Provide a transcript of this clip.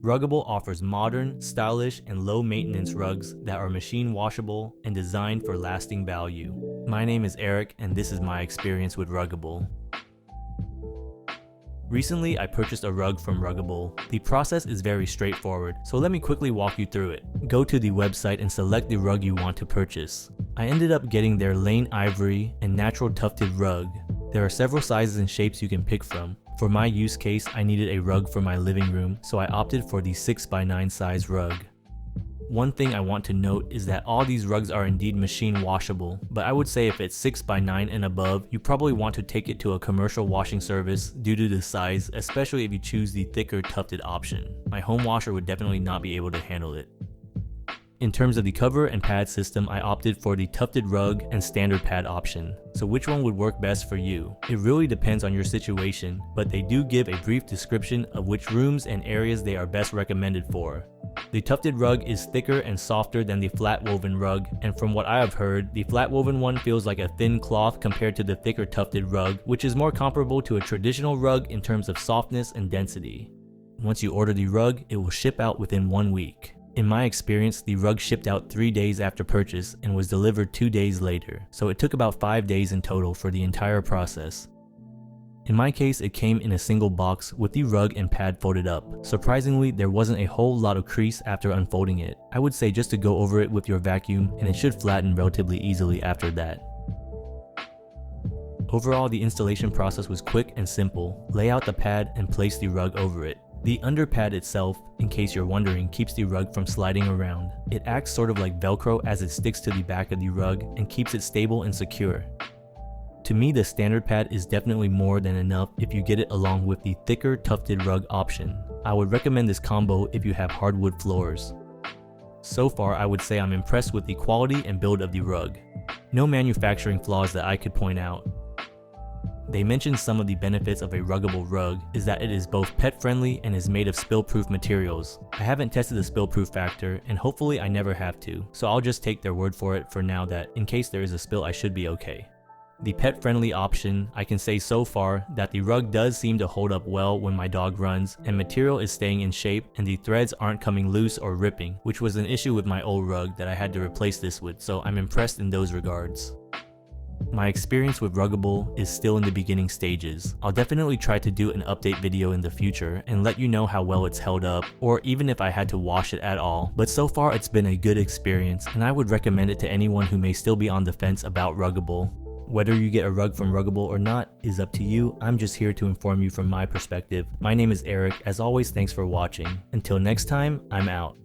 Ruggable offers modern, stylish, and low-maintenance rugs that are machine washable and designed for lasting value. My name is Eric, and this is my experience with Ruggable. Recently, I purchased a rug from Ruggable. The process is very straightforward, so let me quickly walk you through it. Go to the website and select the rug you want to purchase. I ended up getting their Lane Ivory and natural tufted rug. There are several sizes and shapes you can pick from. For my use case, I needed a rug for my living room, so I opted for the 6x9 size rug. One thing I want to note is that all these rugs are indeed machine washable, but I would say if it's 6x9 and above, you probably want to take it to a commercial washing service due to the size, especially if you choose the thicker tufted option. My home washer would definitely not be able to handle it. In terms of the cover and pad system, I opted for the tufted rug and standard pad option. So which one would work best for you? It really depends on your situation, but they do give a brief description of which rooms and areas they are best recommended for. The tufted rug is thicker and softer than the flat woven rug, and from what I have heard, the flat woven one feels like a thin cloth compared to the thicker tufted rug, which is more comparable to a traditional rug in terms of softness and density. Once you order the rug, it will ship out within 1 week. In my experience, the rug shipped out 3 days after purchase and was delivered 2 days later, so it took about 5 days in total for the entire process. In my case, it came in a single box with the rug and pad folded up. Surprisingly, there wasn't a whole lot of crease after unfolding it. I would say just to go over it with your vacuum, and it should flatten relatively easily after that. Overall, the installation process was quick and simple. Lay out the pad and place the rug over it. The underpad itself, in case you're wondering, keeps the rug from sliding around. It acts sort of like Velcro as it sticks to the back of the rug and keeps it stable and secure. To me, the standard pad is definitely more than enough if you get it along with the thicker tufted rug option. I would recommend this combo if you have hardwood floors. So far, I would say I'm impressed with the quality and build of the rug. No manufacturing flaws that I could point out. They mentioned some of the benefits of a Ruggable rug is that it is both pet friendly and is made of spill-proof materials. I haven't tested the spill-proof factor, and hopefully I never have to, so I'll just take their word for it for now that in case there is a spill I should be okay. The pet friendly option, I can say so far that the rug does seem to hold up well when my dog runs, and material is staying in shape and the threads aren't coming loose or ripping, which was an issue with my old rug that I had to replace this with, so I'm impressed in those regards. My experience with Ruggable is still in the beginning stages. I'll definitely try to do an update video in the future and let you know how well it's held up, or even if I had to wash it at all, but so far it's been a good experience and I would recommend it to anyone who may still be on the fence about Ruggable. Whether you get a rug from Ruggable or not is up to you. I'm just here to inform you from my perspective. My name is Eric. As always, thanks for watching. Until next time, I'm out.